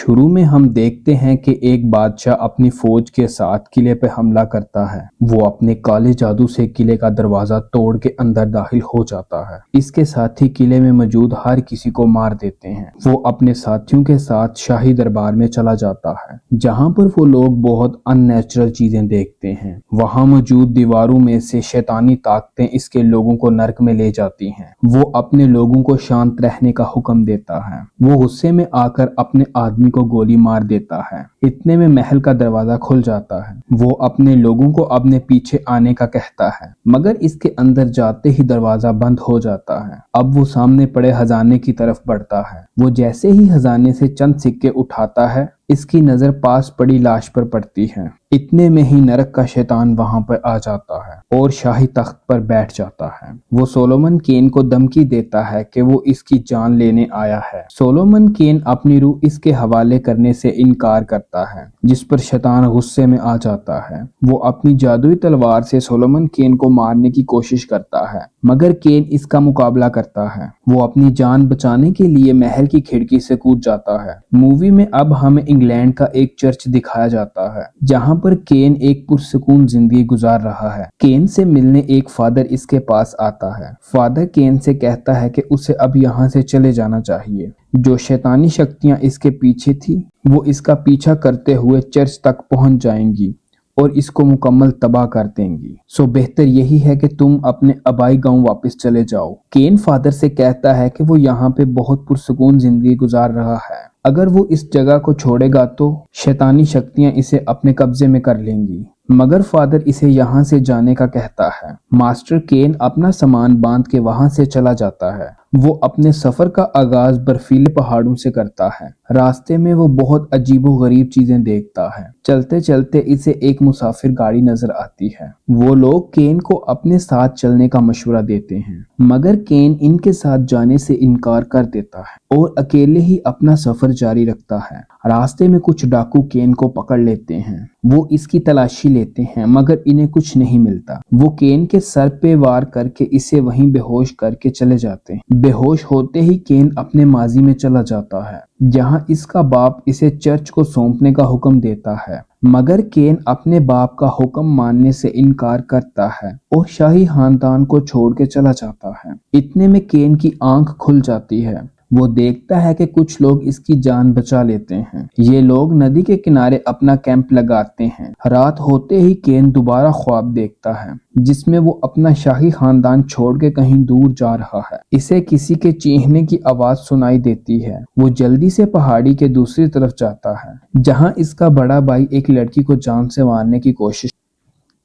شروع میں ہم دیکھتے ہیں کہ ایک بادشاہ اپنی فوج کے ساتھ قلعے پہ حملہ کرتا ہے۔ وہ اپنے کالے جادو سے قلعے کا دروازہ توڑ کے اندر داخل ہو جاتا ہے۔ اس کے ساتھ ہی قلعے میں موجود ہر کسی کو مار دیتے ہیں۔ وہ اپنے ساتھیوں کے ساتھ شاہی دربار میں چلا جاتا ہے، جہاں پر وہ لوگ بہت ان نیچرل چیزیں دیکھتے ہیں۔ وہاں موجود دیواروں میں سے شیطانی طاقتیں اس کے لوگوں کو نرک میں لے جاتی ہیں۔ وہ اپنے لوگوں کو شانت رہنے کا حکم دیتا ہے۔ وہ غصے میں آ کر اپنے آدمی کو گولی مار دیتا ہے۔ اتنے میں محل کا دروازہ کھل جاتا ہے۔ وہ اپنے لوگوں کو اپنے پیچھے آنے کا کہتا ہے، مگر اس کے اندر جاتے ہی دروازہ بند ہو جاتا ہے۔ اب وہ سامنے پڑے خزانے کی طرف بڑھتا ہے۔ وہ جیسے ہی خزانے سے چند سکے اٹھاتا ہے، اس کی نظر پاس پڑی لاش پر پڑتی ہے۔ اتنے میں ہی نرک کا شیطان وہاں پر آ جاتا ہے اور شاہی تخت پر بیٹھ جاتا ہے۔ وہ سولومن کین کو دھمکی دیتا ہے کہ وہ اس کی جان لینے آیا ہے۔ سولومن کین اپنی روح اس کے حوالے کرنے سے انکار کرتا ہے، جس پر شیطان غصے میں آ جاتا ہے۔ وہ اپنی جادوئی تلوار سے سولومن کین کو مارنے کی کوشش کرتا ہے، مگر کین اس کا مقابلہ کرتا ہے۔ وہ اپنی جان بچانے کے لیے محل کی کھڑکی سے کود جاتا ہے۔ مووی میں اب ہمیں انگلینڈ کا ایک چرچ دکھایا جاتا ہے، جہاں پر کین ایک پرسکون زندگی گزار رہا ہے۔ کین سے ملنے ایک فادر اس کے پاس آتا ہے۔ فادر کین سے کہتا ہے کہ اسے اب یہاں سے چلے جانا چاہیے۔ جو شیطانی شکتیاں اس کے پیچھے تھی، وہ اس کا پیچھا کرتے ہوئے چرچ تک پہنچ جائیں گی اور اس کو مکمل تباہ کر دیں گی۔ سو بہتر یہی ہے کہ تم اپنے آبائی گاؤں واپس چلے جاؤ۔ کین فادر سے کہتا ہے کہ وہ یہاں پہ بہت پرسکون زندگی گزار رہا ہے۔ اگر وہ اس جگہ کو چھوڑے گا تو شیطانی شکتیاں اسے اپنے قبضے میں کر لیں گی، مگر فادر اسے یہاں سے جانے کا کہتا ہے۔ ماسٹر کین اپنا سامان باندھ کے وہاں سے چلا جاتا ہے۔ وہ اپنے سفر کا آغاز برفیلے پہاڑوں سے کرتا ہے۔ راستے میں وہ بہت عجیب و غریب چیزیں دیکھتا ہے۔ چلتے چلتے اسے ایک مسافر گاڑی نظر آتی ہے۔ وہ لوگ کین کو اپنے ساتھ چلنے کا مشورہ دیتے ہیں، مگر کین ان کے ساتھ جانے سے انکار کر دیتا ہے اور اکیلے ہی اپنا سفر جاری رکھتا ہے۔ راستے میں کچھ ڈاکو کین کو پکڑ لیتے ہیں۔ وہ اس کی تلاشی لیتے ہیں، مگر انہیں کچھ نہیں ملتا۔ وہ کین کے سر پہ وار کر کے اسے وہیں بے ہوش کر کے چلے جاتے ہیں۔ بے ہوش ہوتے ہی کین اپنے ماضی میں چلا جاتا ہے، جہاں اس کا باپ اسے چرچ کو سونپنے کا حکم دیتا ہے، مگر کین اپنے باپ کا حکم ماننے سے انکار کرتا ہے اور شاہی خاندان کو چھوڑ کے چلا جاتا ہے۔ اتنے میں کین کی آنکھ کھل جاتی ہے۔ وہ دیکھتا ہے کہ کچھ لوگ اس کی جان بچا لیتے ہیں۔ یہ لوگ ندی کے کنارے اپنا کیمپ لگاتے ہیں۔ رات ہوتے ہی کین دوبارہ خواب دیکھتا ہے، جس میں وہ اپنا شاہی خاندان چھوڑ کے کہیں دور جا رہا ہے۔ اسے کسی کے چیخنے کی آواز سنائی دیتی ہے۔ وہ جلدی سے پہاڑی کے دوسری طرف جاتا ہے، جہاں اس کا بڑا بھائی ایک لڑکی کو جان سے مارنے کی کوشش۔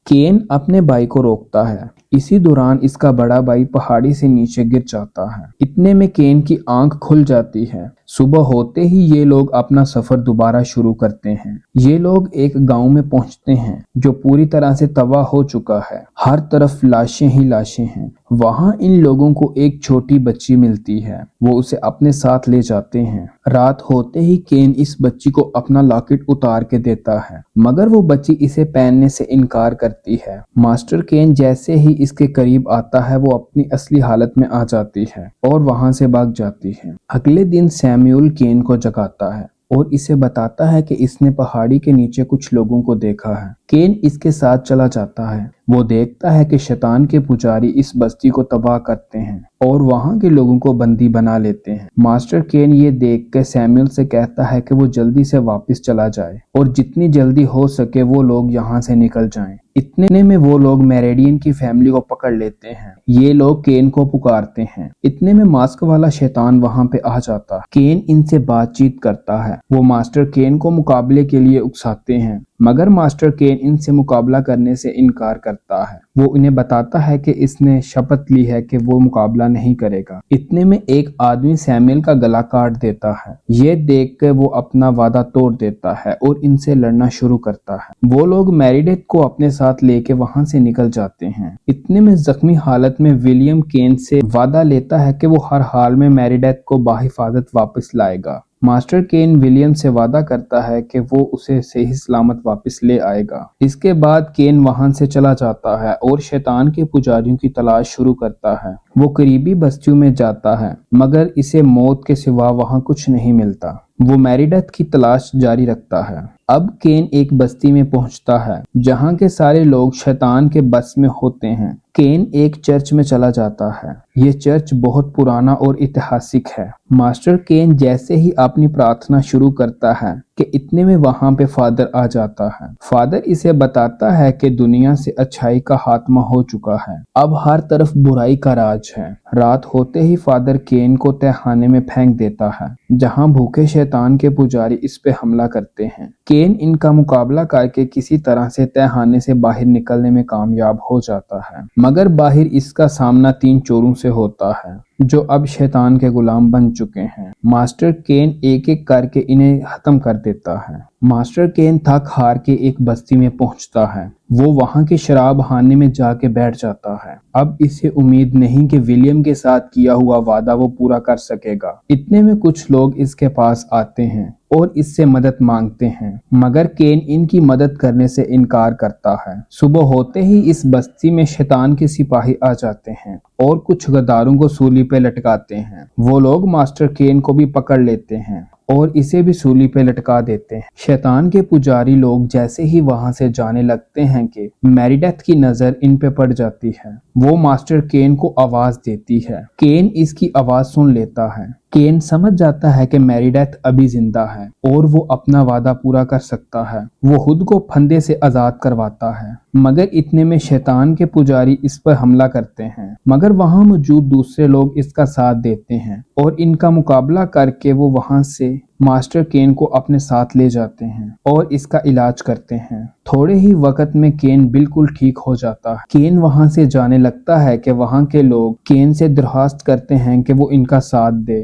کین اپنے بھائی کو روکتا ہے۔ اسی دوران اس کا بڑا بھائی پہاڑی سے نیچے گر جاتا ہے۔ اتنے میں کین کی آنکھ کھل جاتی ہے۔ صبح ہوتے ہی یہ لوگ اپنا سفر دوبارہ شروع کرتے ہیں۔ یہ لوگ ایک گاؤں میں پہنچتے ہیں جو پوری طرح سے تباہ ہو چکا ہے۔ ہر طرف لاشیں ہی لاشیں ہیں۔ وہاں ان لوگوں کو ایک چھوٹی بچی ملتی ہے۔ وہ اسے اپنے ساتھ لے جاتے ہیں۔ رات ہوتے ہی کین اس بچی کو اپنا لاکٹ اتار کے دیتا ہے، مگر وہ بچی اسے پہننے سے انکار کرتی ہے۔ ماسٹر کین جیسے ہی اس کے قریب آتا ہے، وہ اپنی اصلی حالت میں آ جاتی ہے اور وہاں سے بھاگ جاتی ہے۔ اگلے دن سیموئل کین کو جگاتا ہے اور اسے بتاتا ہے کہ اس نے پہاڑی کے نیچے کچھ لوگوں کو دیکھا ہے۔ کین اس کے ساتھ چلا جاتا ہے۔ وہ دیکھتا ہے کہ شیطان کے پجاری اس بستی کو تباہ کرتے ہیں اور وہاں کے لوگوں کو بندی بنا لیتے ہیں۔ ماسٹر کین یہ دیکھ کے سیموئل سے کہتا ہے کہ وہ جلدی سے واپس چلا جائے اور جتنی جلدی ہو سکے وہ لوگ یہاں سے نکل جائیں۔ اتنے میں وہ لوگ میریڈین کی فیملی کو پکڑ لیتے ہیں۔ یہ لوگ کین کو پکارتے ہیں۔ اتنے میں ماسک والا شیطان وہاں پہ آ جاتا ہے۔ کین ان سے بات چیت کرتا ہے۔ وہ ماسٹر کین کو مقابلے کے لیے اکساتے ہیں، مگر ماسٹر کین ان سے مقابلہ کرنے سے انکار کرتا ہے۔ وہ انہیں بتاتا ہے کہ اس نے شپت لی ہے کہ وہ مقابلہ نہیں کرے گا۔ اتنے میں ایک آدمی سیموئل کا گلا کاٹ دیتا ہے۔ یہ دیکھ کے وہ اپنا وعدہ توڑ دیتا ہے اور ان سے لڑنا شروع کرتا ہے۔ وہ لوگ میریڈیتھ کو اپنے ساتھ لے کے وہاں سے نکل جاتے ہیں۔ اتنے میں زخمی حالت میں ولیم کین سے وعدہ لیتا ہے کہ وہ ہر حال میں میریڈیتھ کو بحفاظت واپس لائے گا۔ ماسٹر کین ولیم سے وعدہ کرتا ہے کہ وہ اسے صحیح سلامت واپس لے آئے گا۔ اس کے بعد کین وہاں سے چلا جاتا ہے اور شیطان کے پجاریوں کی تلاش شروع کرتا ہے۔ وہ قریبی بستیوں میں جاتا ہے، مگر اسے موت کے سوا وہاں کچھ نہیں ملتا۔ وہ میریڈتھ کی تلاش جاری رکھتا ہے۔ اب کین ایک بستی میں پہنچتا ہے جہاں کے سارے لوگ شیطان کے بس میں ہوتے ہیں۔ کین ایک چرچ میں چلا جاتا ہے۔ یہ چرچ بہت پرانا اور اتہاسک ہے۔ ماسٹر کین جیسے ہی اپنی پرارتھنا شروع کرتا ہے کہ اتنے میں وہاں پہ فادر آ جاتا ہے۔ فادر اسے بتاتا ہے کہ دنیا سے اچھائی کا خاتمہ ہو چکا ہے، اب ہر طرف برائی کا راج ہے۔ رات ہوتے ہی فادر کین کو تہہ خانے میں پھینک دیتا ہے جہاں بھوکے شیطان کے پجاری اس پہ حملہ کرتے ہیں۔ کین ان کا مقابلہ کر کے کسی طرح سے تہہ خانے سے باہر نکلنے میں کامیاب ہو جاتا ہے، مگر باہر اس کا سامنا 3 چوروں سے ہوتا ہے جو اب شیطان کے غلام بن چکے ہیں۔ ماسٹر کین ایک ایک کر کے انہیں ختم کر دیتا ہے۔ ماسٹر کین تھک ہار کے ایک بستی میں پہنچتا ہے۔ وہ وہاں کے شراب خانے میں جا کے بیٹھ جاتا ہے۔ اب اسے امید نہیں کہ ولیم کے ساتھ کیا ہوا وعدہ وہ پورا کر سکے گا۔ اتنے میں کچھ لوگ اس کے پاس آتے ہیں اور اس سے مدد مانگتے ہیں، مگر کین ان کی مدد کرنے سے انکار کرتا ہے۔ صبح ہوتے ہی اس بستی میں شیطان کے سپاہی آ جاتے ہیں اور کچھ غداروں کو سولی پہ لٹکاتے ہیں۔ وہ لوگ ماسٹر کین کو بھی پکڑ لیتے ہیں اور اسے بھی سولی پہ لٹکا دیتے ہیں۔ شیطان کے پجاری لوگ جیسے ہی وہاں سے جانے لگتے ہیں کہ میریڈتھ کی نظر ان پہ پڑ جاتی ہے۔ وہ ماسٹر کین کو آواز دیتی ہے۔ کین اس کی آواز سن لیتا ہے۔ کین سمجھ جاتا ہے کہ میریڈتھ ابھی زندہ ہے اور وہ اپنا وعدہ پورا کر سکتا ہے۔ وہ خود کو پھندے سے آزاد کرواتا ہے، مگر اتنے میں شیطان کے پجاری اس پر حملہ کرتے ہیں، مگر وہاں موجود دوسرے لوگ اس کا ساتھ دیتے ہیں اور ان کا مقابلہ کر کے وہ وہاں سے ماسٹر کین کو اپنے ساتھ لے جاتے ہیں اور اس کا علاج کرتے ہیں۔ تھوڑے ہی وقت میں کین بالکل ٹھیک ہو جاتا ہے۔ کین وہاں سے جانے لگتا ہے کہ وہاں کے لوگ کین سے درخواست کرتے ہیں کہ وہ ان کا ساتھ دے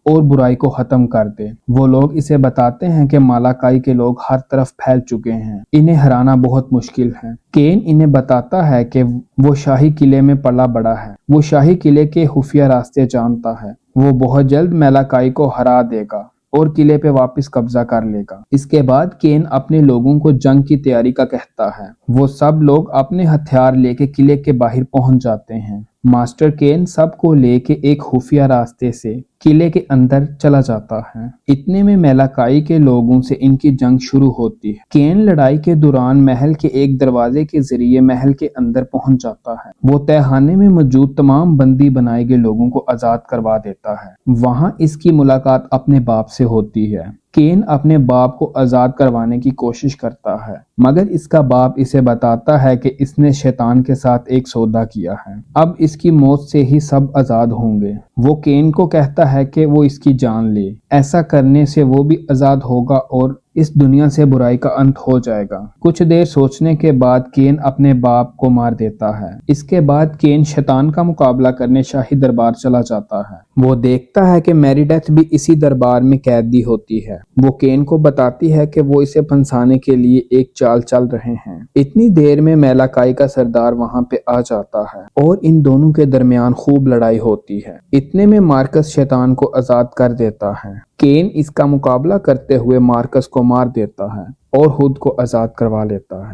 اور برائی کو ختم کر دے۔ وہ لوگ اسے بتاتے ہیں کہ مالاکائی کے لوگ ہر طرف پھیل چکے ہیں، انہیں ہرانا بہت مشکل ہے۔ کین انہیں بتاتا ہے کہ وہ شاہی قلعے میں پلا بڑا ہے، وہ شاہی قلعے کے خفیہ راستے جانتا ہے، وہ بہت جلد مالاکائی کو ہرا دے گا اور قلعے پہ واپس قبضہ کر لے گا۔ اس کے بعد کین اپنے لوگوں کو جنگ کی تیاری کا کہتا ہے۔ وہ سب لوگ اپنے ہتھیار لے کے قلعے کے باہر پہنچ جاتے ہیں۔ ماسٹر کین سب کو لے کے ایک خفیہ راستے سے قلعے کے اندر چلا جاتا ہے۔ اتنے میں مالاکائی کے لوگوں سے ان کی جنگ شروع ہوتی ہے۔ کین لڑائی کے دوران محل کے ایک دروازے کے ذریعے محل کے اندر پہنچ جاتا ہے۔ وہ تہہ خانے میں موجود تمام بندی بنائے گئے لوگوں کو آزاد کروا دیتا ہے۔ وہاں اس کی ملاقات اپنے باپ سے ہوتی ہے۔ کین اپنے باپ کو آزاد کروانے کی کوشش کرتا ہے، مگر اس کا باپ اسے بتاتا ہے کہ اس نے شیطان کے ساتھ ایک سودا کیا ہے، اب اس کی موت سے ہی سب آزاد ہوں گے۔ وہ کین کو کہتا ہے کہ وہ اس کی جان لے، ایسا کرنے سے وہ بھی آزاد ہوگا اور اس دنیا سے برائی کا انت ہو جائے گا۔ کچھ دیر سوچنے کے بعد کین اپنے باپ کو مار دیتا ہے۔ اس کے بعد کین شیطان کا مقابلہ کرنے شاہی دربار چلا جاتا ہے۔ وہ دیکھتا ہے کہ میریڈتھ بھی اسی دربار میں قیدی ہوتی ہے۔ وہ کین کو بتاتی ہے کہ وہ اسے پھنسانے کے لیے ایک چال چل رہے ہیں۔ اتنی دیر میں مالاکائی کا سردار وہاں پہ آ جاتا ہے اور ان دونوں کے درمیان خوب لڑائی ہوتی ہے۔ اتنے میں مارکس شیطان کو آزاد کر دیتا ہے۔ کین اس کا مقابلہ کرتے ہوئے مارکس کو مار دیتا ہے اور خود کو آزاد کروا لیتا ہے۔